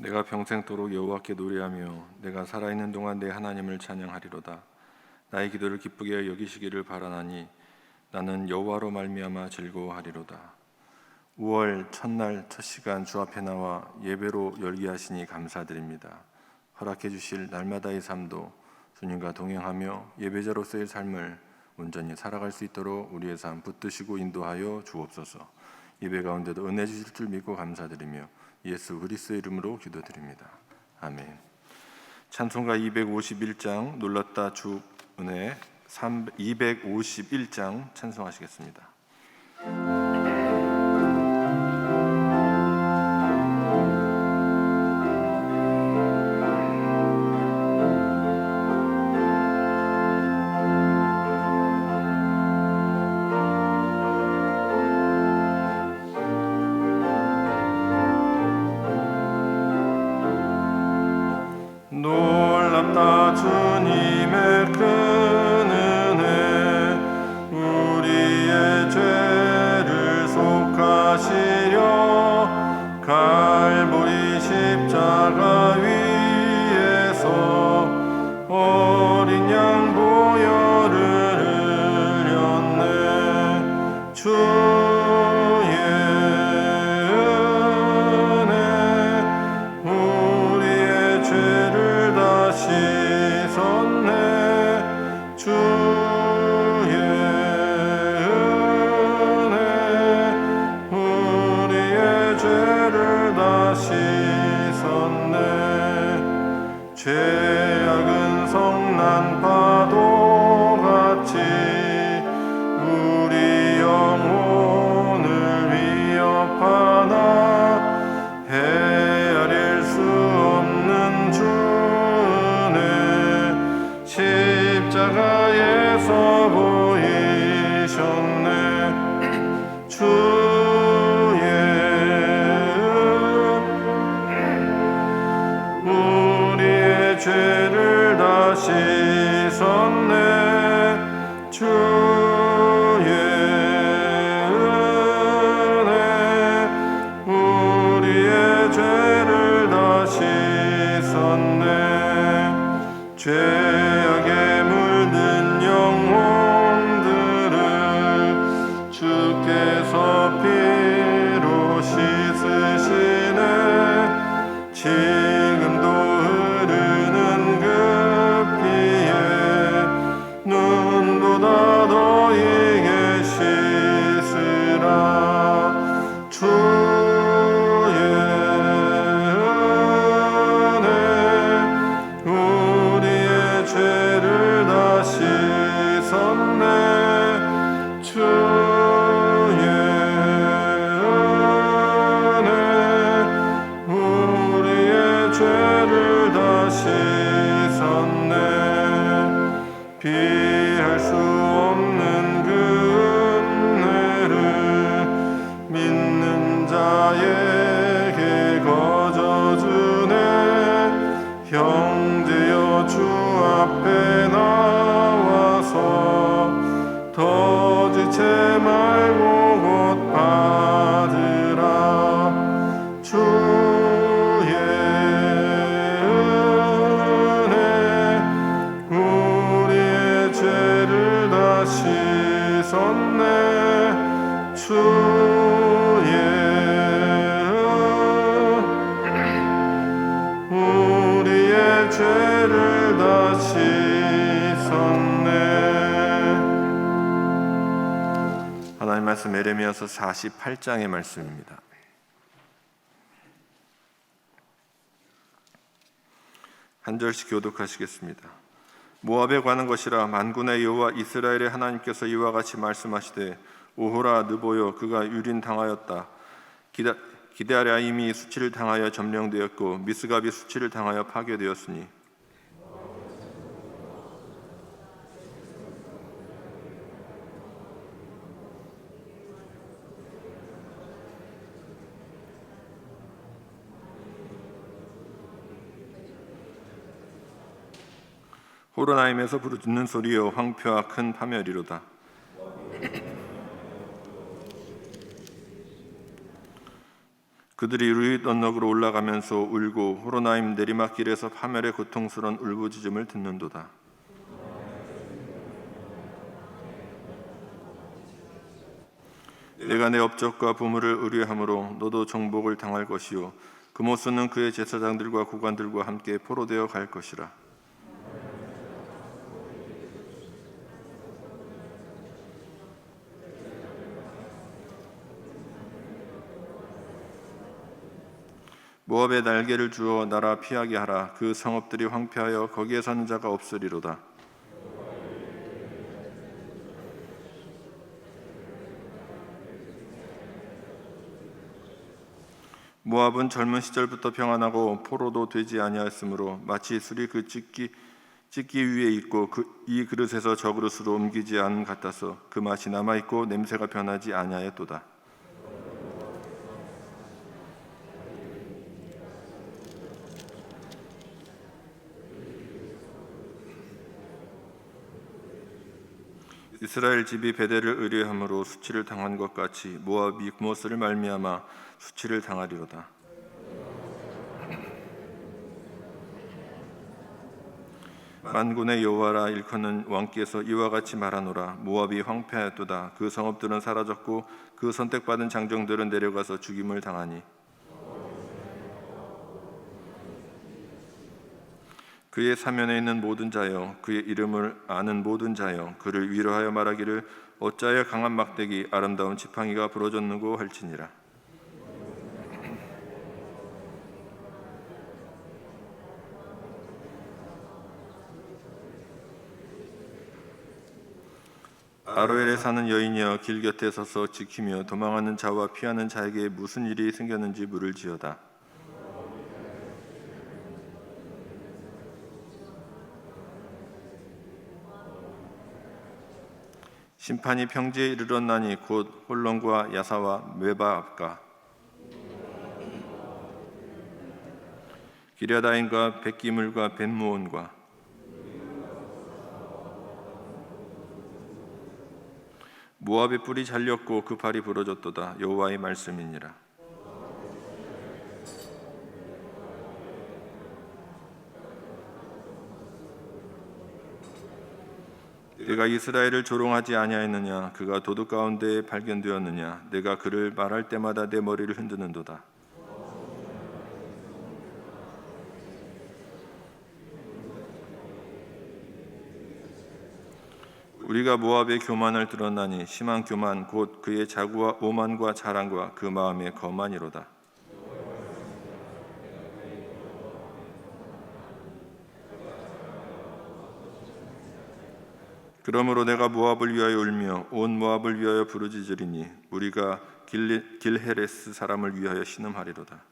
내가 평생토록 여호와께 노래하며 내가 살아있는 동안 내 하나님을 찬양하리로다. 나의 기도를 기쁘게 여기시기를 바라나니 나는 여호와로 말미암아 즐거워하리로다. 5월 첫날 첫 시간 주 앞에 나와 예배로 열게 하시니 감사드립니다. 허락해 주실 날마다의 삶도 주님과 동행하며 예배자로서의 삶을 온전히 살아갈 수 있도록 우리의 삶 붙드시고 인도하여 주옵소서. 예배 가운데도 은혜 주실 줄 믿고 감사드리며 예수 그리스도의 이름으로 기도드립니다. 아멘. 찬송가 251장 놀랐다 주 은혜 251장 찬송하시겠습니다. 놀랍다 주님의 큰 은혜 우리의 죄를 속하시려 갈보리 십자가 위에서 어린 양 보혈을 흘렸네. 주의 은혜 우리의 죄를 다 씻었네. 주의 은혜 우리의 죄를 다 씻었네. 죄악은 성난 파도 같이 우리 영혼을 위협하나 헤아릴 수 없는 주 은혜 십자가에서 보이셨네. 주의 우리의 죄를 다 씻었네. 주의 은혜 우리의 죄를 다 씻었네. 죄악에 물든 영혼들을 주께서 피로 씻으시네. 지금도 흐르는 그 피에 눈보다 더이게 씻으라. 주의 은혜 우리의 죄를 다 씻었네. 주의 은혜 우리의 죄를 다 씻었네. 피할 수 없는 그 은혜를 믿는 자에게 거저주네. 형제여 주 앞에 나와서 더 지체 말고 곧 받으라. 주의 은혜 우리의 죄를 다 씻었네. 주의 우리의 죄를 다 씻었네. 하나님 말씀 예레미야서 48장의 말씀입니다. 한 절씩 교독하시겠습니다. 모압에 관한 것이라 만군의 여호와 이스라엘의 하나님께서 이와 같이 말씀하시되 오호라 느보여 그가 유린당하였다. 기럇라임이 수치를 당하여 점령되었고 미스갑이 수치를 당하여 파괴되었으니 호로나임에서 부르짖는 소리여 황폐와 큰 파멸이로다. 그들이 루잇 언덕으로 올라가면서 울고 호로나임 내리막길에서 파멸의 고통스러운 울부짖음을 듣는도다. 내가 내 업적과 보물을 의뢰함으로 너도 정복을 당할 것이요 그모스는 그의 제사장들과 고관들과 함께 포로되어 갈 것이라. 모압에 날개를 주어 나라 피하게 하라. 그 성읍들이 황폐하여 거기에 사는 자가 없으리로다. 모압은 젊은 시절부터 평안하고 포로도 되지 아니하였으므로 마치 술이 그 찢기 위에 있고 이 그릇에서 저 그릇으로 옮기지 않은 같아서 그 맛이 남아있고 냄새가 변하지 아니하였도다. 이스라엘 집이 베델을 의뢰함으로 수치를 당한 것 같이 모압이 그모스를 말미암아 수치를 당하리로다. 만군의 여호와라 일컫는 왕께서 이와 같이 말하노라. 모압이 황폐하였도다. 그 성읍들은 사라졌고 그 선택받은 장정들은 내려가서 죽임을 당하니 그의 사면에 있는 모든 자여 그의 이름을 아는 모든 자여 그를 위로하여 말하기를 어찌하여 강한 막대기 아름다운 지팡이가 부러졌는고 할지니라. 아로엘에 사는 여인이여 길 곁에 서서 지키며 도망하는 자와 피하는 자에게 무슨 일이 생겼는지 물을지어다. 심판이 평지에 이르렀나니 곧 홀론과 야사와 메바압과 기랴다임과 벳기물과 벳무온과 모압의 뿔이 잘렸고 그 발이 부러졌도다. 여호와의 말씀이니라. 내가 이스라엘을 조롱하지 아니하였느냐? 그가 도둑 가운데 발견되었느냐? 내가 그를 말할 때마다 내 머리를 흔드는도다. 우리가 모압의 교만을 들었나니 심한 교만 곧 그의 자구와 오만과 자랑과 그 마음의 거만이로다. 그러므로 내가 모압을 위하여 울며 온 모압을 위하여 부르짖으리니 우리가 길헤레스 사람을 위하여 신음하리로다.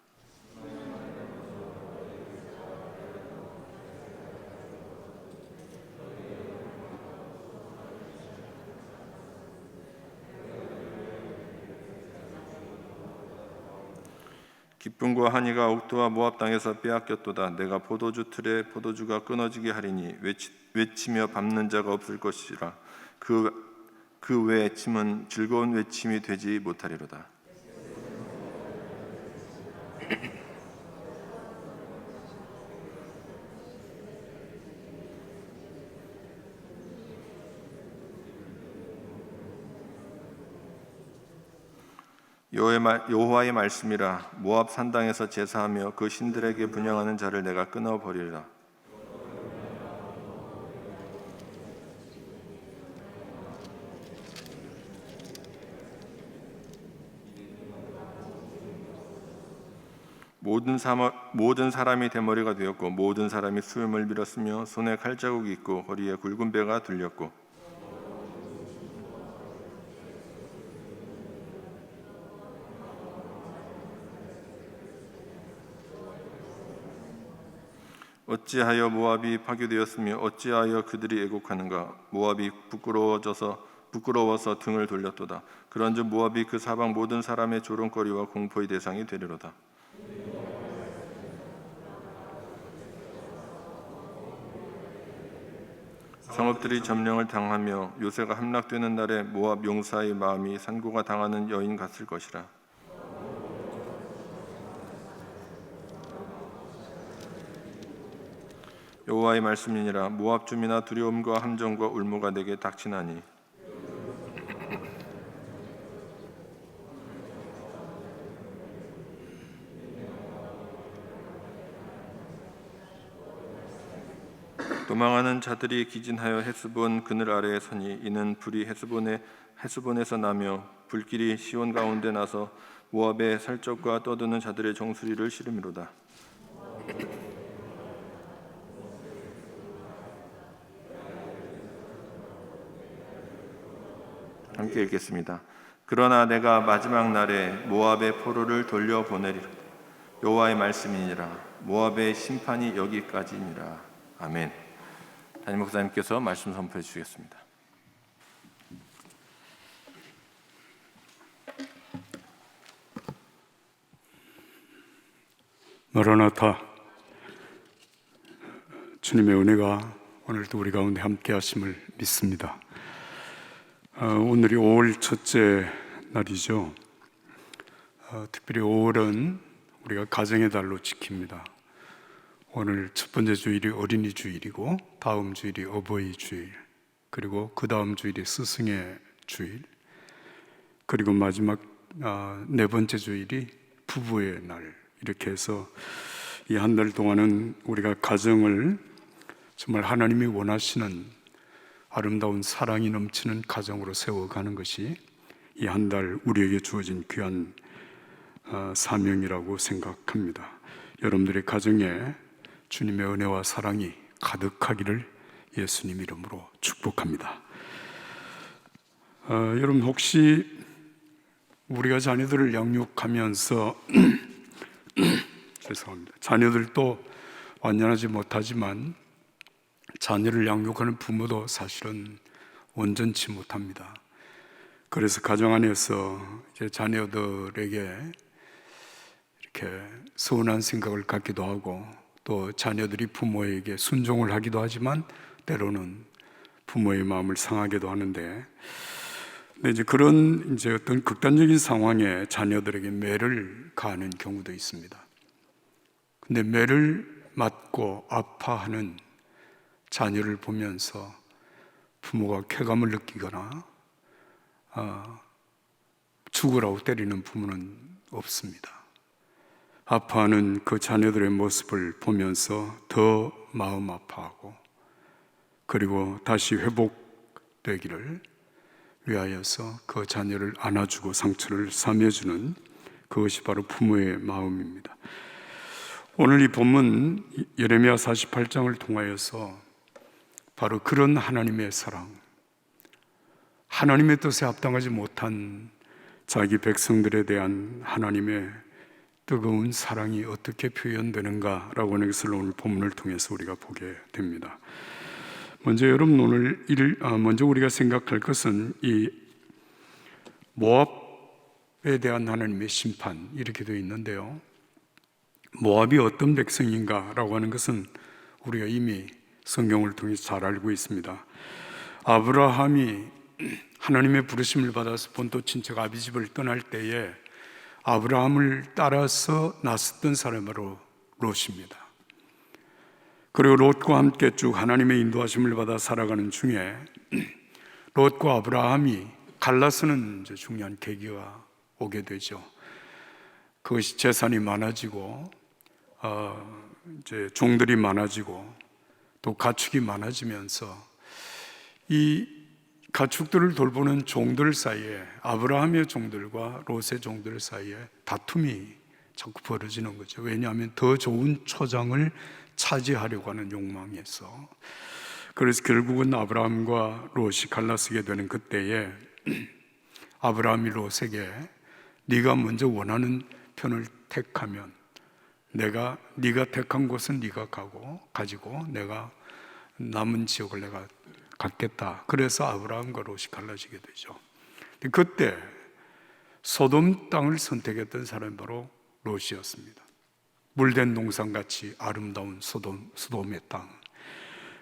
기쁨과 한이가 옥토와 모압 땅에서 빼앗겼도다. 내가 포도주 틀에 포도주가 끊어지게 하리니 외치며 밟는 자가 없을 것이라. 그 외침은 즐거운 외침이 되지 못하리로다. 여호와의 말씀이라. 모압 산당에서 제사하며 그 신들에게 분향하는 자를 내가 끊어버리리라. 모든 사람이 대머리가 되었고 모든 사람이 수염을 밀었으며 손에 칼자국이 있고 허리에 굵은 배가 둘렸고 어찌하여 모압이 파괴되었으며 어찌하여 그들이 애곡하는가? 모압이 부끄러워서 등을 돌렸도다. 그런즉 모압이 그 사방 모든 사람의 조롱거리와 공포의 대상이 되리로다. 성읍들이 점령을 당하며 요새가 함락되는 날에 모압 용사의 마음이 산고가 당하는 여인 같을 것이라. 여호와의 말씀이니라. 모압 줌이나 두려움과 함정과 울무가 내게 닥치나니 도망하는 자들이 기진하여 헤스본 그늘 아래에 서니 이는 불이 헤스본에서 나며 불길이 시온 가운데 나서 모압의 살적과 떠드는 자들의 정수리를 시름이로다. 함께 읽겠습니다. 그러나 내가 마지막 날에 모압의 포로를 돌려보내리라. 여호와의 말씀이니라. 모압의 심판이 여기까지니라. 아멘. 담임 목사님께서 말씀 선포해 주시겠습니다. 마라나타. 주님의 은혜가 오늘도 우리 가운데 함께 하심을 믿습니다. 오늘이 5월 첫째 날이죠. 특별히 5월은 우리가 가정의 달로 지킵니다. 오늘 첫 번째 주일이 어린이 주일이고 다음 주일이 어버이 주일, 그리고 그 다음 주일이 스승의 주일, 그리고 마지막 네 번째 주일이 부부의 날. 이렇게 해서 이 한 달 동안은 우리가 가정을 정말 하나님이 원하시는 아름다운 사랑이 넘치는 가정으로 세워가는 것이 이 한 달 우리에게 주어진 귀한 사명이라고 생각합니다. 여러분들의 가정에 주님의 은혜와 사랑이 가득하기를 예수님 이름으로 축복합니다. 여러분, 혹시 우리가 자녀들을 양육하면서 죄송합니다. 자녀들도 완전하지 못하지만 자녀를 양육하는 부모도 사실은 온전치 못합니다. 그래서 가정 안에서 이제 자녀들에게 이렇게 서운한 생각을 갖기도 하고, 또 자녀들이 부모에게 순종을 하기도 하지만 때로는 부모의 마음을 상하게도 하는데, 근데 이제 그런 어떤 극단적인 상황에 자녀들에게 매를 가하는 경우도 있습니다. 근데 매를 맞고 아파하는 자녀를 보면서 부모가 쾌감을 느끼거나 죽으라고 때리는 부모는 없습니다. 아파하는 그 자녀들의 모습을 보면서 더 마음 아파하고, 그리고 다시 회복되기를 위하여서 그 자녀를 안아주고 상처를 싸매주는 그것이 바로 부모의 마음입니다. 오늘 이 본문 예레미야 48장을 통하여서 바로 그런 하나님의 사랑, 하나님의 뜻에 합당하지 못한 자기 백성들에 대한 하나님의 뜨거운 사랑이 어떻게 표현되는가라고 하는 것을 오늘 본문을 통해서 우리가 보게 됩니다. 먼저 여러분, 먼저 우리가 생각할 것은 이 모압에 대한 하나님의 심판, 이렇게 되어 있는데요. 모압이 어떤 백성인가라고 하는 것은 우리가 이미 성경을 통해서 잘 알고 있습니다. 아브라함이 하나님의 부르심을 받아서 본토 친척 아비집을 떠날 때에 아브라함을 따라서 나섰던 사람이 바로 롯입니다. 그리고 롯과 함께 쭉 하나님의 인도하심을 받아 살아가는 중에 롯과 아브라함이 갈라서는 이제 중요한 계기가 오게 되죠. 그것이 재산이 많아지고 이제 종들이 많아지고 또 가축이 많아지면서 이 가축들을 돌보는 종들 사이에, 아브라함의 종들과 롯의 종들 사이에 다툼이 자꾸 벌어지는 거죠. 왜냐하면 더 좋은 초장을 차지하려고 하는 욕망에서. 그래서 결국은 아브라함과 롯이 갈라서게 되는 그때에 아브라함이 롯에게 네가 먼저 원하는 편을 택하면 네가 택한 곳은 네가 가지고 내가 남은 지역을 내가 갖겠다. 그래서 아브라함과 롯이 갈라지게 되죠. 그때 소돔 땅을 선택했던 사람이 바로 롯이었습니다. 물된 동산같이 아름다운 소돔의 땅.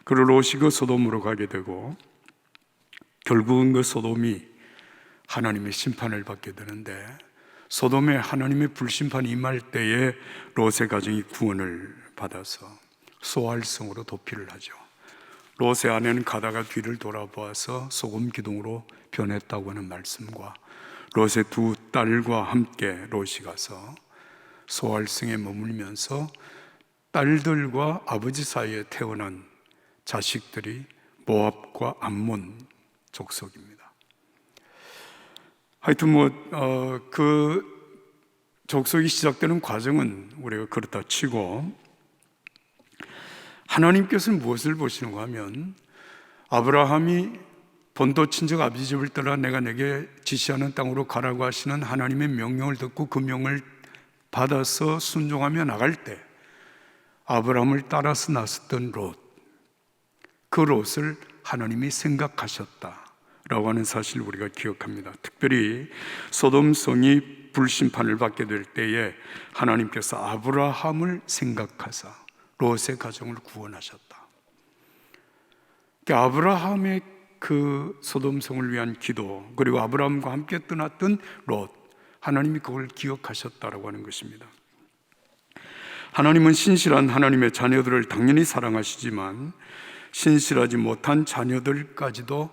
그리고 롯이 그 소돔으로 가게 되고, 결국은 그 소돔이 하나님의 심판을 받게 되는데, 소돔에 하나님의 불심판이 임할 때에 롯의 가정이 구원을 받아서 소알성으로 도피를 하죠. 롯의 아내는 가다가 뒤를 돌아보아서 소금 기둥으로 변했다고 하는 말씀과 롯의 두 딸과 함께 롯이 가서 소알성에 머물면서 딸들과 아버지 사이에 태어난 자식들이 모압과 암몬 족속입니다. 하여튼 그 족속이 시작되는 과정은 우리가 그렇다 치고, 하나님께서는 무엇을 보시는가 하면, 아브라함이 본토 친척 아버지 집을 떠나 내가 내게 지시하는 땅으로 가라고 하시는 하나님의 명령을 듣고 그 명을 받아서 순종하며 나갈 때 아브라함을 따라서 나섰던 롯, 그 롯을 하나님이 생각하셨다라고 하는 사실을 우리가 기억합니다. 특별히 소돔성이 불심판을 받게 될 때에 하나님께서 아브라함을 생각하사 롯의 가정을 구원하셨다. 그러니까 아브라함의 그 소돔성을 위한 기도, 그리고 아브라함과 함께 떠났던 롯, 하나님이 그걸 기억하셨다라고 하는 것입니다. 하나님은 신실한 하나님의 자녀들을 당연히 사랑하시지만 신실하지 못한 자녀들까지도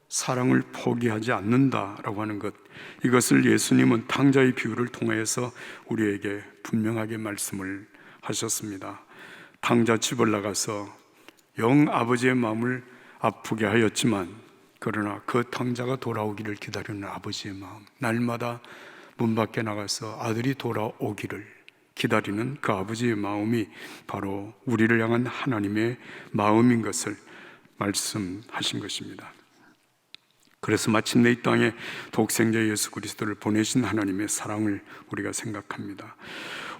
사랑을 포기하지 않는다라고 하는 것, 이것을 예수님은 탕자의 비유를 통해서 우리에게 분명하게 말씀을 하셨습니다. 탕자 집을 나가서 영 아버지의 마음을 아프게 하였지만, 그러나 그 탕자가 돌아오기를 기다리는 아버지의 마음, 날마다 문 밖에 나가서 아들이 돌아오기를 기다리는 그 아버지의 마음이 바로 우리를 향한 하나님의 마음인 것을 말씀하신 것입니다. 그래서 마침내 이 땅에 독생자 예수 그리스도를 보내신 하나님의 사랑을 우리가 생각합니다.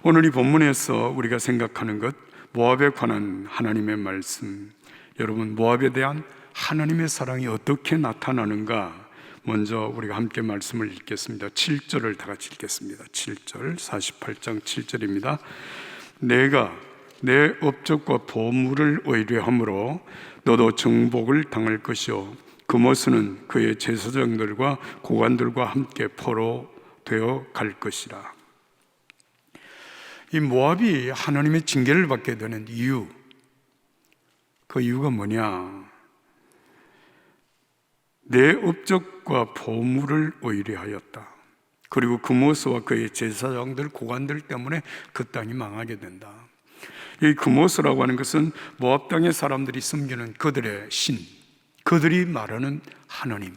오늘 이 본문에서 우리가 생각하는 것, 모압에 관한 하나님의 말씀, 여러분, 모압에 대한 하나님의 사랑이 어떻게 나타나는가, 먼저 우리가 함께 말씀을 읽겠습니다. 7절을 다 같이 읽겠습니다. 7절, 48장 7절입니다. 내가 내 업적과 보물을 의뢰함으로 너도 정복을 당할 것이요 그모스는 그의 제사장들과 고관들과 함께 포로되어 갈 것이라. 이 모압이 하나님의 징계를 받게 되는 이유, 그 이유가 뭐냐? 내 업적과 보물을 의뢰하였다. 그리고 그모스와 그의 제사장들, 고관들 때문에 그 땅이 망하게 된다. 이 그모스라고 하는 것은 모압 땅의 사람들이 섬기는 그들의 신, 그들이 말하는 하나님,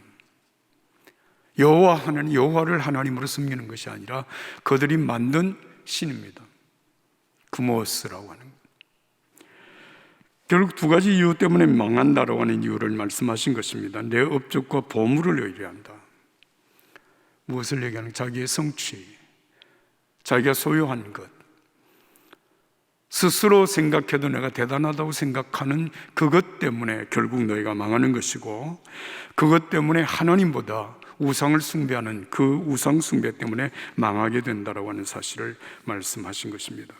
여호와 하나님, 여호와를 하나님으로 섬기는 것이 아니라 그들이 만든 신입니다. 그모스라고 하는 것. 결국 두 가지 이유 때문에 망한다라고 하는 이유를 말씀하신 것입니다. 내 업적과 보물을 의뢰한다. 무엇을 얘기하는? 자기의 성취, 자기가 소유한 것, 스스로 생각해도 내가 대단하다고 생각하는 그것 때문에 결국 너희가 망하는 것이고, 그것 때문에 하나님보다 우상을 숭배하는 그 우상 숭배 때문에 망하게 된다라고 하는 사실을 말씀하신 것입니다.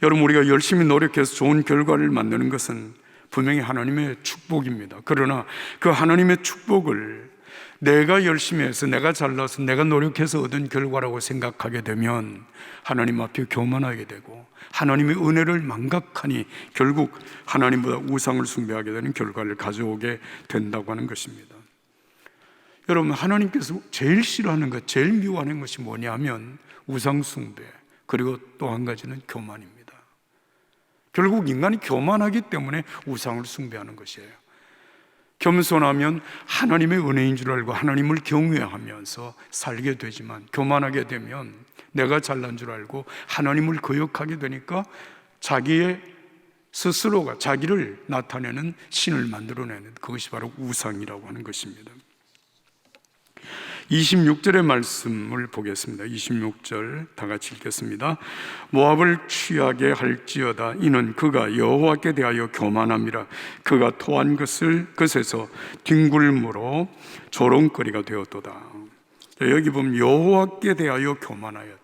여러분, 우리가 열심히 노력해서 좋은 결과를 만드는 것은 분명히 하나님의 축복입니다. 그러나 그 하나님의 축복을 내가 열심히 해서, 내가 잘나서, 내가 노력해서 얻은 결과라고 생각하게 되면 하나님 앞에 교만하게 되고 하나님의 은혜를 망각하니 결국 하나님보다 우상을 숭배하게 되는 결과를 가져오게 된다고 하는 것입니다. 여러분, 하나님께서 제일 싫어하는 것, 제일 미워하는 것이 뭐냐면 우상 숭배, 그리고 또 한 가지는 교만입니다. 결국 인간이 교만하기 때문에 우상을 숭배하는 것이에요. 겸손하면 하나님의 은혜인 줄 알고 하나님을 경외하면서 살게 되지만, 교만하게 되면 내가 잘난 줄 알고 하나님을 거역하게 되니까 자기의 스스로가 자기를 나타내는 신을 만들어내는, 그것이 바로 우상이라고 하는 것입니다. 26절의 말씀을 보겠습니다. 26절 다 같이 읽겠습니다. 모압을 취하게 할지어다. 이는 그가 여호와께 대하여 교만함이라. 그가 토한 것에서 뒹굴므로 조롱거리가 되었도다. 여기 보면 여호와께 대하여 교만하였다.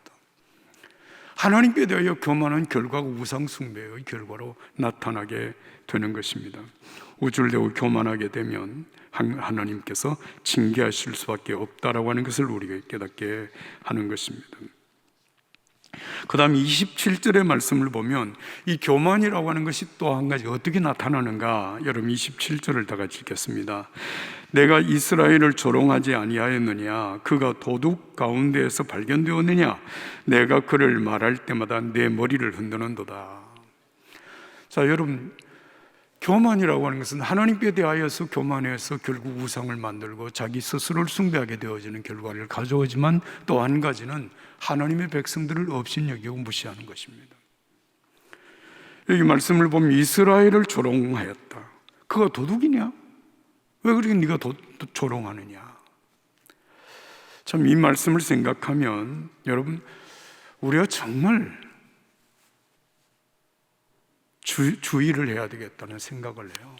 하나님께 대하여 교만한 결과가 우상 숭배의 결과로 나타나게 되는 것입니다. 우쭐대고 교만하게 되면 하나님께서 징계하실 수밖에 없다라고 하는 것을 우리가 깨닫게 하는 것입니다. 그 다음 27절의 말씀을 보면 이 교만이라고 하는 것이 또 한 가지 어떻게 나타나는가, 여러분 27절을 다 같이 읽겠습니다. 내가 이스라엘을 조롱하지 아니하였느냐? 그가 도둑 가운데에서 발견되었느냐? 내가 그를 말할 때마다 내 머리를 흔드는도다. 자, 여러분, 교만이라고 하는 것은 하나님께 대하여서 교만해서 결국 우상을 만들고 자기 스스로를 숭배하게 되어지는 결과를 가져오지만, 또 한 가지는 하나님의 백성들을 업신여기고 무시하는 것입니다. 여기 말씀을 보면 이스라엘을 조롱하였다. 그가 도둑이냐? 왜 그렇게 네가 조롱하느냐? 참, 이 말씀을 생각하면 여러분, 우리가 정말 주의를 해야 되겠다는 생각을 해요.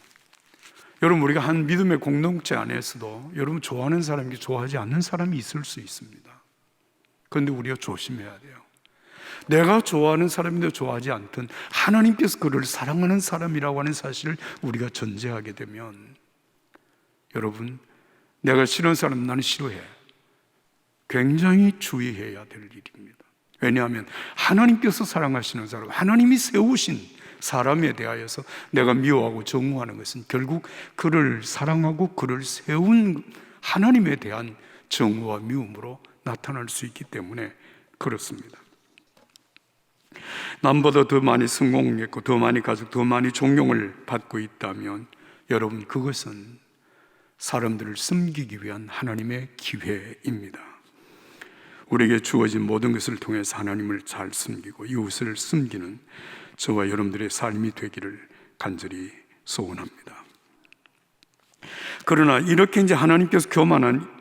여러분, 우리가 한 믿음의 공동체 안에서도 여러분 좋아하는 사람이 좋아하지 않는 사람이 있을 수 있습니다. 그런데 우리가 조심해야 돼요. 내가 좋아하는 사람인데 좋아하지 않든 하나님께서 그를 사랑하는 사람이라고 하는 사실을 우리가 전제하게 되면, 여러분, 내가 싫은 사람 나는 싫어해, 굉장히 주의해야 될 일입니다. 왜냐하면 하나님께서 사랑하시는 사람, 하나님이 세우신 사람에 대하여서 내가 미워하고 정오하는 것은 결국 그를 사랑하고 그를 세운 하나님에 대한 정오와 미움으로 나타날 수 있기 때문에 그렇습니다. 남보다 더 많이 성공했고 더 많이 가지고 더 많이 존경을 받고 있다면, 여러분, 그것은 사람들을 섬기기 위한 하나님의 기회입니다. 우리에게 주어진 모든 것을 통해서 하나님을 잘 섬기고 이웃을 섬기는 저와 여러분들의 삶이 되기를 간절히 소원합니다. 그러나 이렇게 이제 하나님께서 교만한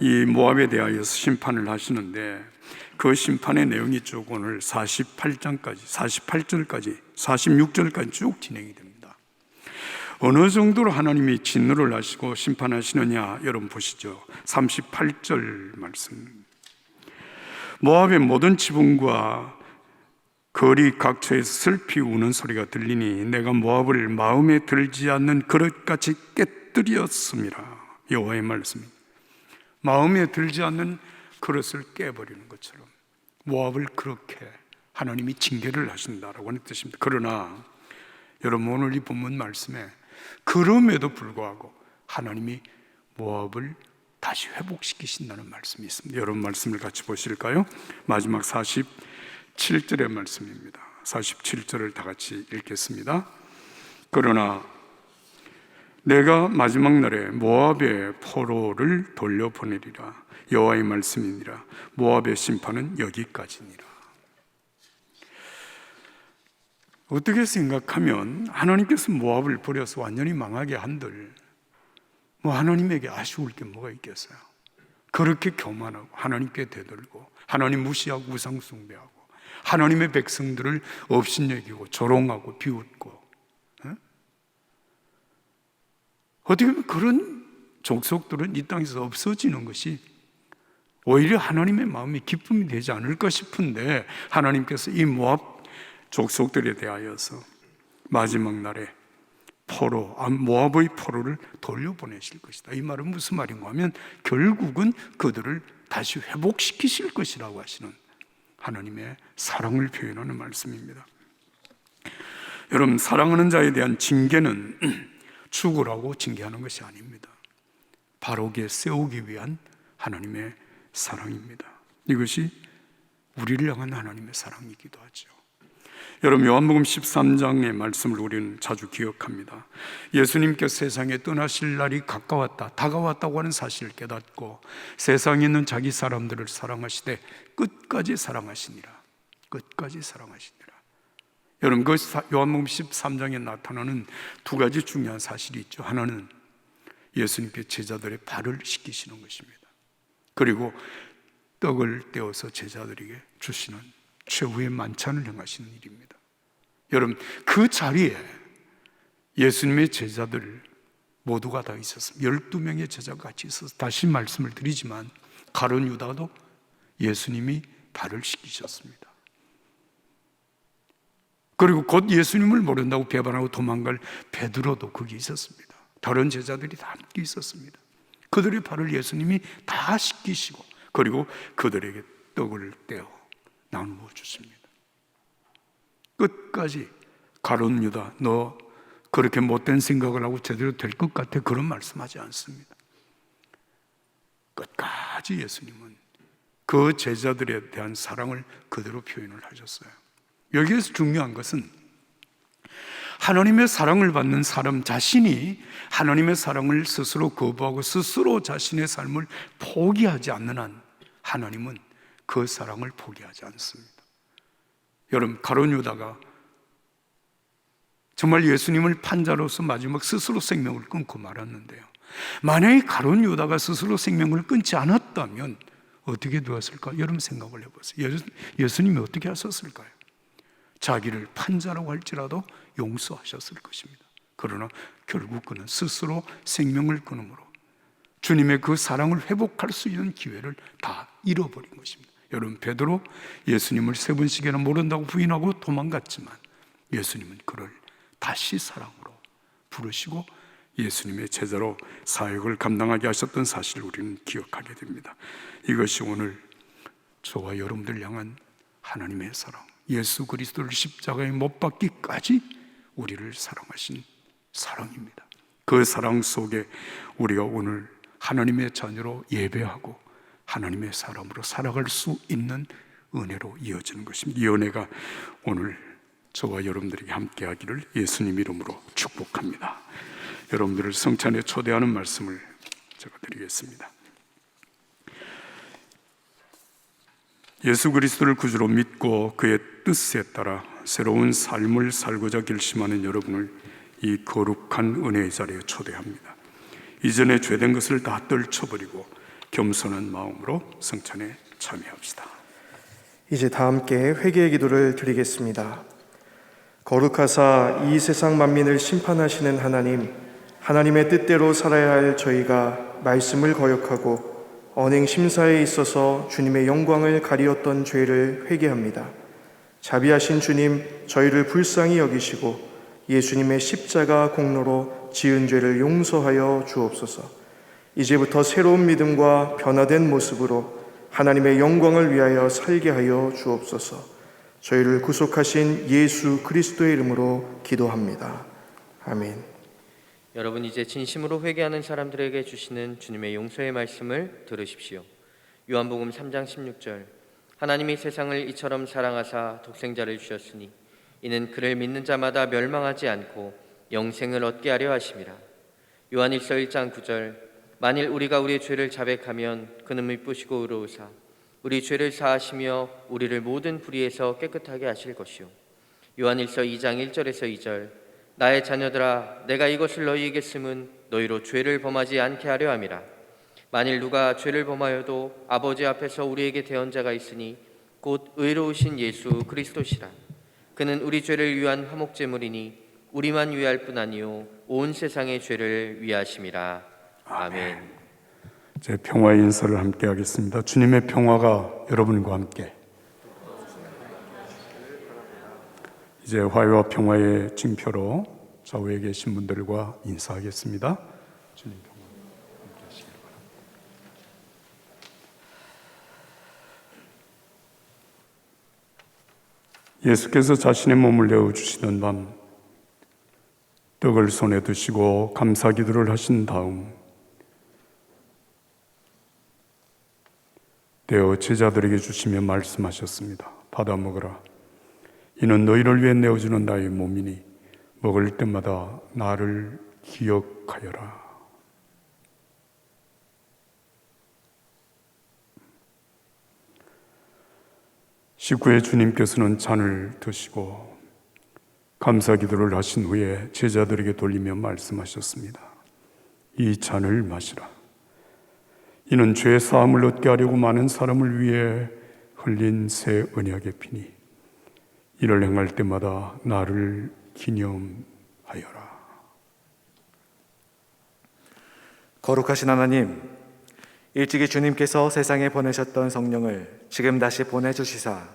이 모압에 대하여서 심판을 하시는데, 그 심판의 내용이 쭉 오늘 48장까지, 48절까지, 46절까지 쭉 진행이 됩니다. 어느 정도로 하나님이 진노를 하시고 심판하시느냐, 여러분 보시죠. 38절 말씀. 모압의 모든 지붕과 거리 각처에서 슬피 우는 소리가 들리니 내가 모압을 마음에 들지 않는 그릇같이 깨뜨렸습니다. 여호와의 말씀입니다. 마음에 들지 않는 그릇을 깨버리는 것처럼 모압을 그렇게 하나님이 징계를 하신다라고 하는 뜻입니다. 그러나 여러분, 오늘 이 본문 말씀에 그럼에도 불구하고 하나님이 모압을 다시 회복시키신다는 말씀이 있습니다. 여러분, 말씀을 같이 보실까요? 마지막 47절의 말씀입니다. 47절을 다 같이 읽겠습니다. 그러나 내가 마지막 날에 모압의 포로를 돌려보내리라. 여호와의 말씀이니라. 모압의 심판은 여기까지니라. 어떻게 생각하면 하나님께서 모압을 버려서 완전히 망하게 한들 하나님에게 아쉬울 게 뭐가 있겠어요? 그렇게 교만하고 하나님께 대들고 하나님 무시하고 우상 숭배하고 하나님의 백성들을 업신여기고 조롱하고 비웃고, 어떻게 보면 그런 족속들은 이 땅에서 없어지는 것이 오히려 하나님의 마음이 기쁨이 되지 않을까 싶은데, 하나님께서 이 모압 족속들에 대하여서 마지막 날에 모압의 포로를 돌려보내실 것이다. 이 말은 무슨 말인가 하면 결국은 그들을 다시 회복시키실 것이라고 하시는 하나님의 사랑을 표현하는 말씀입니다. 여러분, 사랑하는 자에 대한 징계는 죽으라고 징계하는 것이 아닙니다. 바르게 세우기 위한 하나님의 사랑입니다. 이것이 우리를 향한 하나님의 사랑이기도 하죠. 여러분, 요한복음 13장의 말씀을 우리는 자주 기억합니다. 예수님께서 세상에 떠나실 날이 가까웠다, 다가왔다고 하는 사실을 깨닫고 세상에 있는 자기 사람들을 사랑하시되 끝까지 사랑하시니라. 끝까지 사랑하시니라. 여러분, 그 요한복음 13장에 나타나는 두 가지 중요한 사실이 있죠. 하나는 예수님께 제자들의 발을 씻기시는 것입니다. 그리고 떡을 떼어서 제자들에게 주시는 최후의 만찬을 행하시는 일입니다. 여러분, 그 자리에 예수님의 제자들 모두가 다 있었습니다. 12명의 제자가 같이 있어서, 다시 말씀을 드리지만 가룟 유다도 예수님이 발을 씻기셨습니다. 그리고 곧 예수님을 모른다고 배반하고 도망갈 베드로도 거기 있었습니다. 다른 제자들이 다 함께 있었습니다. 그들의 발을 예수님이 다 씻기시고, 그리고 그들에게 떡을 떼어 나누어 주십니다. 끝까지 가룟 유다, 너 그렇게 못된 생각을 하고 제대로 될 것 같아, 그런 말씀하지 않습니다. 끝까지 예수님은 그 제자들에 대한 사랑을 그대로 표현을 하셨어요. 여기에서 중요한 것은 하나님의 사랑을 받는 사람 자신이 하나님의 사랑을 스스로 거부하고 스스로 자신의 삶을 포기하지 않는 한 하나님은 그 사랑을 포기하지 않습니다. 여러분, 가룟 유다가 정말 예수님을 판자로서 마지막 스스로 생명을 끊고 말았는데요, 만약에 가룟 유다가 스스로 생명을 끊지 않았다면 어떻게 되었을까? 여러분 생각을 해보세요. 예수님이 어떻게 하셨을까요? 자기를 판자라고 할지라도 용서하셨을 것입니다. 그러나 결국 그는 스스로 생명을 끊음으로 주님의 그 사랑을 회복할 수 있는 기회를 다 잃어버린 것입니다. 여러분, 베드로 예수님을 3번씩이나 모른다고 부인하고 도망갔지만 예수님은 그를 다시 사랑으로 부르시고 예수님의 제자로 사역을 감당하게 하셨던 사실을 우리는 기억하게 됩니다. 이것이 오늘 저와 여러분들 향한 하나님의 사랑, 예수 그리스도를 십자가에 못 박기까지 우리를 사랑하신 사랑입니다. 그 사랑 속에 우리가 오늘 하나님의 자녀로 예배하고 하나님의 사람으로 살아갈 수 있는 은혜로 이어지는 것입니다. 이 은혜가 오늘 저와 여러분들에게 함께하기를 예수님 이름으로 축복합니다. 여러분들을 성찬에 초대하는 말씀을 제가 드리겠습니다. 예수 그리스도를 구주로 믿고 그의 뜻에 따라 새로운 삶을 살고자 결심하는 여러분을 이 거룩한 은혜의 자리에 초대합니다. 이전에 죄된 것을 다 떨쳐버리고 겸손한 마음으로 성찬에 참여합시다. 이제 다 함께 회개의 기도를 드리겠습니다. 거룩하사 이 세상 만민을 심판하시는 하나님, 하나님의 뜻대로 살아야 할 저희가 말씀을 거역하고 언행 심사에 있어서 주님의 영광을 가리었던 죄를 회개합니다. 자비하신 주님, 저희를 불쌍히 여기시고 예수님의 십자가 공로로 지은 죄를 용서하여 주옵소서. 이제부터 새로운 믿음과 변화된 모습으로 하나님의 영광을 위하여 살게 하여 주옵소서. 저희를 구속하신 예수 그리스도의 이름으로 기도합니다. 아멘. 여러분, 이제 진심으로 회개하는 사람들에게 주시는 주님의 용서의 말씀을 들으십시오. 요한복음 3장 16절, 하나님이 세상을 이처럼 사랑하사 독생자를 주셨으니 이는 그를 믿는 자마다 멸망하지 않고 영생을 얻게 하려 하심이라. 요한일서 1장 9절, 만일 우리가 우리의 죄를 자백하면 그는 미쁘시고 의로우사 우리 죄를 사하시며 우리를 모든 불의에서 깨끗하게 하실 것이요. 요한일서 2장 1절에서 2절, 나의 자녀들아, 내가 이것을 너희에게 쓰면 너희로 죄를 범하지 않게 하려 함이라. 만일 누가 죄를 범하여도 아버지 앞에서 우리에게 대언자가 있으니 곧 의로우신 예수 그리스도시라. 그는 우리 죄를 위한 화목제물이니 우리만 위할 뿐 아니요 온 세상의 죄를 위하심이라. 아멘. 제 평화의 인사를 함께 하겠습니다. 주님의 평화가 여러분과 함께. 이제 화해와 평화의 징표로 좌우에 계신 분들과 인사하겠습니다. 주님 평화 함께 하시길 바랍니다. 예수께서 자신의 몸을 내어주시던 밤 떡을 손에 드시고 감사 기도를 하신 다음 떼어 제자들에게 주시며 말씀하셨습니다. 받아 먹으라. 이는 너희를 위해 내어주는 나의 몸이니 먹을 때마다 나를 기억하여라. 식후에 주님께서는 잔을 드시고 감사 기도를 하신 후에 제자들에게 돌리며 말씀하셨습니다. 이 잔을 마시라. 이는 죄 사함을 얻게 하려고 많은 사람을 위해 흘린 새 언약의 피니 이를 행할 때마다 나를 기념하여라. 거룩하신 하나님, 일찍이 주님께서 세상에 보내셨던 성령을 지금 다시 보내주시사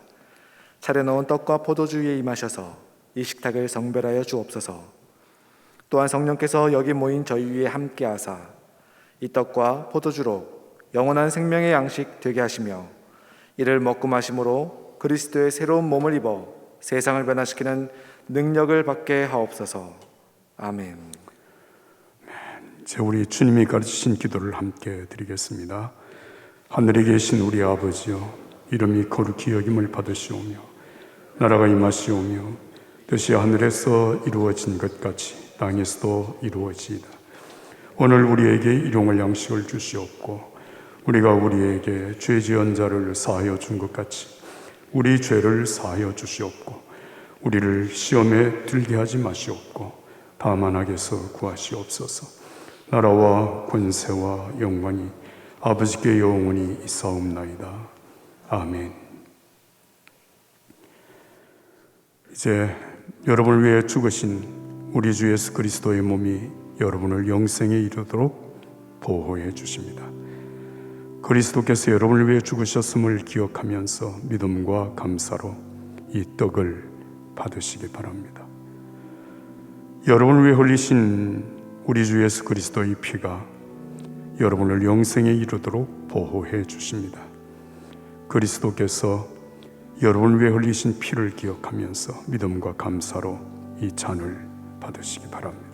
차려놓은 떡과 포도주 위에 임하셔서 이 식탁을 성별하여 주옵소서. 또한 성령께서 여기 모인 저희 위에 함께하사 이 떡과 포도주로 영원한 생명의 양식 되게 하시며 이를 먹고 마심으로 그리스도의 새로운 몸을 입어 세상을 변화시키는 능력을 받게 하옵소서. 아멘. 이제 우리 주님이 가르치신 기도를 함께 드리겠습니다. 하늘에 계신 우리 아버지여, 이름이 거룩히 여김을 받으시오며 나라가 임하시오며 뜻이 하늘에서 이루어진 것 같이 땅에서도 이루어지이다. 오늘 우리에게 일용할 양식을 주시옵고 우리가 우리에게 죄 지은 자를 사하여 준 것 같이 우리 죄를 사하여 주시옵고 우리를 시험에 들게 하지 마시옵고 다만 악에서 구하시옵소서. 나라와 권세와 영광이 아버지께 영원히 있사옵나이다. 아멘. 이제 여러분을 위해 죽으신 우리 주 예수 그리스도의 몸이 여러분을 영생에 이르도록 보호해 주십니다. 그리스도께서 여러분을 위해 죽으셨음을 기억하면서 믿음과 감사로 이 떡을 받으시기 바랍니다. 여러분을 위해 흘리신 우리 주 예수 그리스도의 피가 여러분을 영생에 이르도록 보호해 주십니다. 그리스도께서 여러분을 위해 흘리신 피를 기억하면서 믿음과 감사로 이 잔을 받으시기 바랍니다.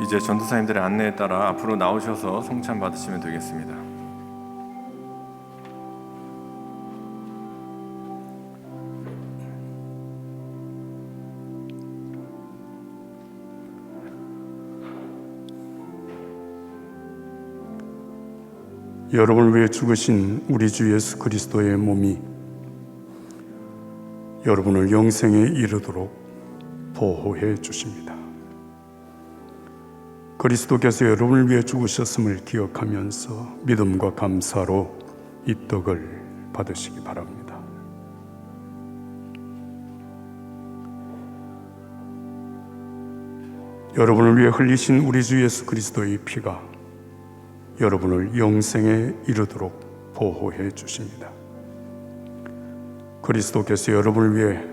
이제 전도사님들의 안내에 따라 앞으로 나오셔서 성찬 받으시면 되겠습니다. 여러분을 위해 죽으신 우리 주 예수 그리스도의 몸이 여러분을 영생에 이르도록 보호해 주십니다. 그리스도께서 여러분을 위해 죽으셨음을 기억하면서 믿음과 감사로 이 떡을 받으시기 바랍니다. 여러분을 위해 흘리신 우리 주 예수 그리스도의 피가 여러분을 영생에 이르도록 보호해 주십니다. 그리스도께서 여러분을 위해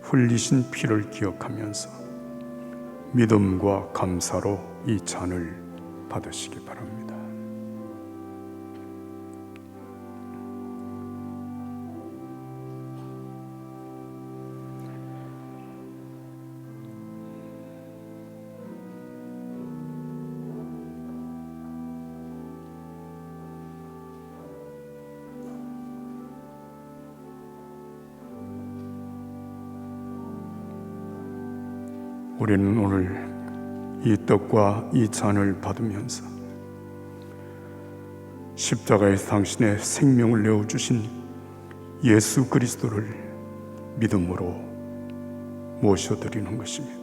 흘리신 피를 기억하면서 믿음과 감사로 이 잔을 받으시기 바랍니다. 우리는 오늘 이 떡과 이 잔을 받으면서 십자가에서 당신의 생명을 내어주신 예수 그리스도를 믿음으로 모셔드리는 것입니다.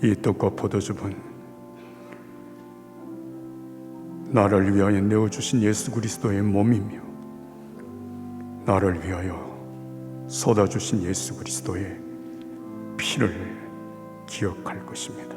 이 떡과 포도즙은 나를 위하여 내어주신 예수 그리스도의 몸이며 나를 위하여 쏟아주신 예수 그리스도의 피를 기억할 것입니다.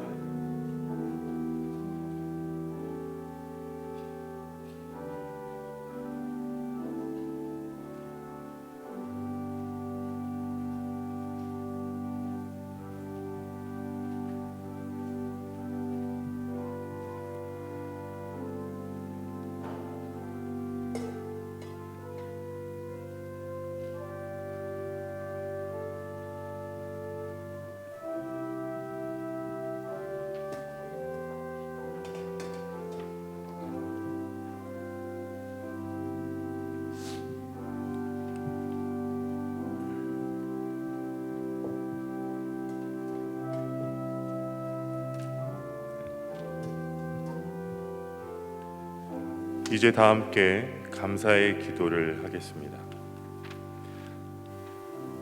이제 다 함께 감사의 기도를 하겠습니다.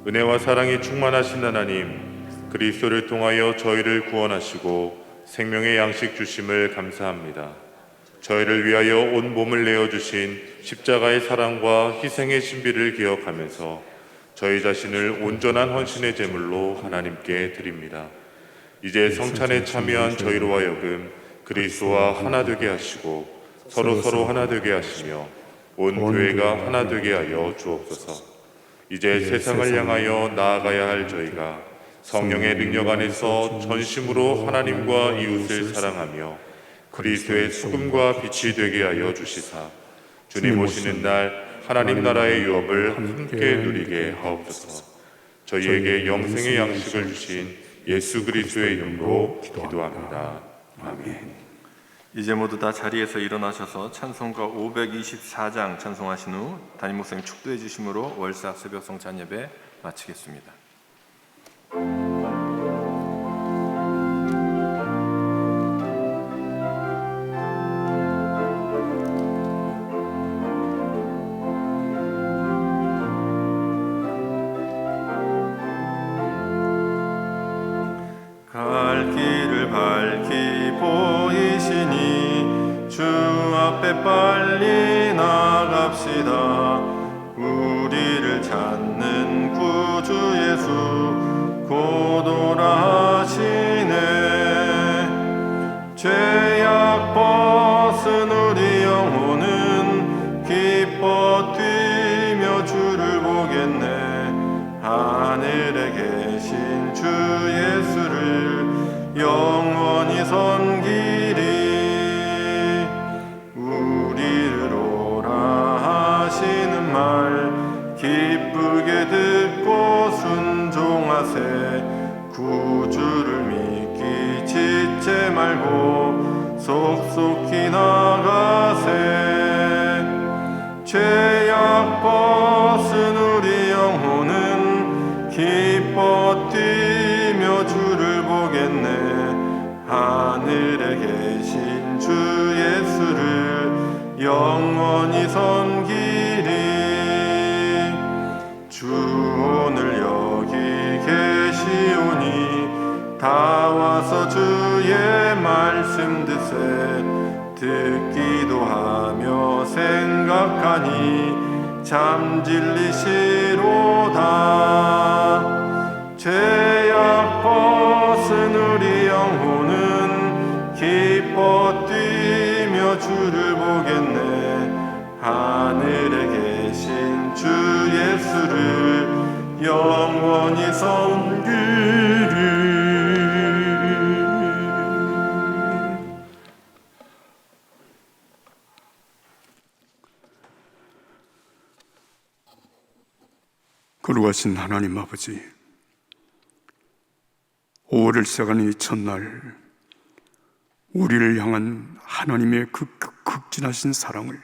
은혜와 사랑이 충만하신 하나님, 그리스도를 통하여 저희를 구원하시고 생명의 양식 주심을 감사합니다. 저희를 위하여 온 몸을 내어주신 십자가의 사랑과 희생의 신비를 기억하면서 저희 자신을 온전한 헌신의 제물로 하나님께 드립니다. 이제 성찬에 참여한 저희로 하여금 그리스도와 하나 되게 하시고 서로 하나 되게 하시며 온 교회가 하나 되게 하여 주옵소서. 이제 세상을 향하여 나아가야 할 저희가 성령의 능력 안에서 전심으로 하나님과 이웃을 사랑하며 그리스도의 수금과 빛이 되게 하여 주시사 주님 오시는 날 하나님 나라의 유업을 함께 누리게 하옵소서. 저희에게 영생의 양식을 주신 예수 그리스도의 이름으로 기도합니다. 아멘. 이제 모두 다 자리에서 일어나셔서 찬송가 524장 찬송하신 후 담임 목사님 축도해 주심으로 월사 새벽 성찬 예배 마치겠습니다. 갈 길을 밝히 보이시니 주 앞에 빨리 나갑시다. 우리를 찾는 구주 예수 곧 오라 하시네. 죄악 벗은 우리 영혼은 기뻐 뛰며 주를 보겠네. 하늘에 계신 주 예수를 영원히 섬기리. 우리를 오라 하시는 말 기쁘게 듣고 순종하세. 구주를 믿기 지체 말고 속속히 나가세. 죄악 벗은 우리 영혼은 기뻐 뛰며 주를 보겠네. 하늘에 계신 주 예수를 영원히 섬기리. 주 오늘 여기 계시오니 다 와서 주의 말씀 드세. 듣기도 하며 생각하니 참 진리시로다. 죄악 벗은 우리 영혼은 기뻐 뛰며 주를 보겠네. 하늘에 계신 주 예수를 영원히 섬기리. 거룩하신 하나님 아버지, 5월을 시작하는 이 첫날 우리를 향한 하나님의 그 극진하신 사랑을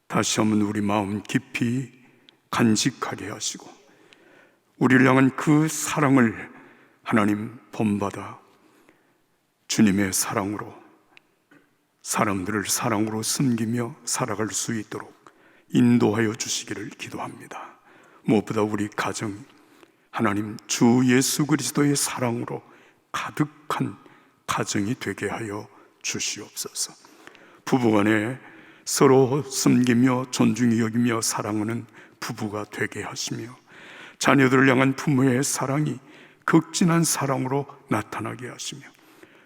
다시 한번 우리 마음 깊이 간직하게 하시고 우리를 향한 그 사랑을 하나님 본받아 주님의 사랑으로 사람들을 사랑으로 섬기며 살아갈 수 있도록 인도하여 주시기를 기도합니다. 무엇보다 우리 가정이 하나님 주 예수 그리스도의 사랑으로 가득한 가정이 되게 하여 주시옵소서. 부부간에 서로 섬기며 존중히 여기며 사랑하는 부부가 되게 하시며 자녀들을 향한 부모의 사랑이 극진한 사랑으로 나타나게 하시며,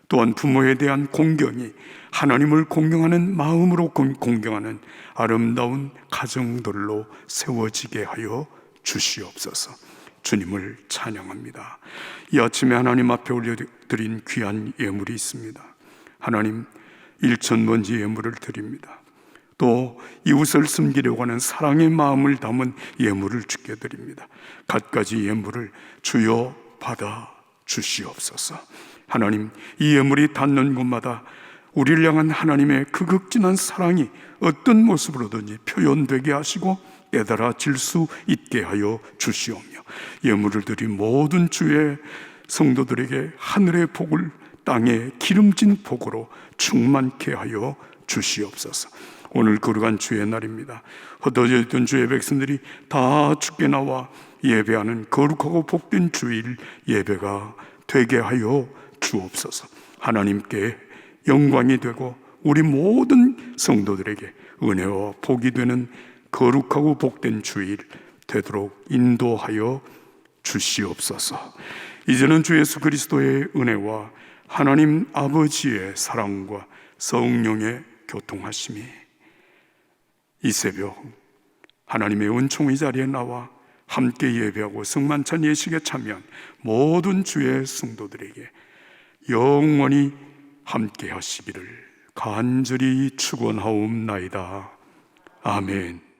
또한 부모에 대한 공경이 하나님을 공경하는 마음으로 공경하는 아름다운 가정들로 세워지게 하여 주시옵소서. 주님을 찬양합니다. 이 아침에 하나님 앞에 올려드린 귀한 예물이 있습니다. 하나님, 일천번지 예물을 드립니다. 또 이웃을 섬기려고 하는 사랑의 마음을 담은 예물을 주께 드립니다. 갖가지 예물을 주여 받아 주시옵소서. 하나님, 이 예물이 닿는 곳마다 우리를 향한 하나님의 그 극진한 사랑이 어떤 모습으로든지 표현되게 하시고 깨달아질 수 있게 하여 주시오며, 예물을 드린 모든 주의 성도들에게 하늘의 복을 땅에 기름진 복으로 충만케 하여 주시옵소서. 오늘 거룩한 주의 날입니다. 흩어져 있던 주의 백성들이 다 주께 나와 예배하는 거룩하고 복된 주일 예배가 되게 하여 주옵소서. 하나님께 영광이 되고 우리 모든 성도들에게 은혜와 복이 되는 거룩하고 복된 주일 되도록 인도하여 주시옵소서. 이제는 주 예수 그리스도의 은혜와 하나님 아버지의 사랑과 성령의 교통하심이 이 새벽 하나님의 은총의 자리에 나와 함께 예배하고 성만찬 예식에 참여한 모든 주의 성도들에게 영원히 함께 하시기를 간절히 축원하옵나이다. 아멘.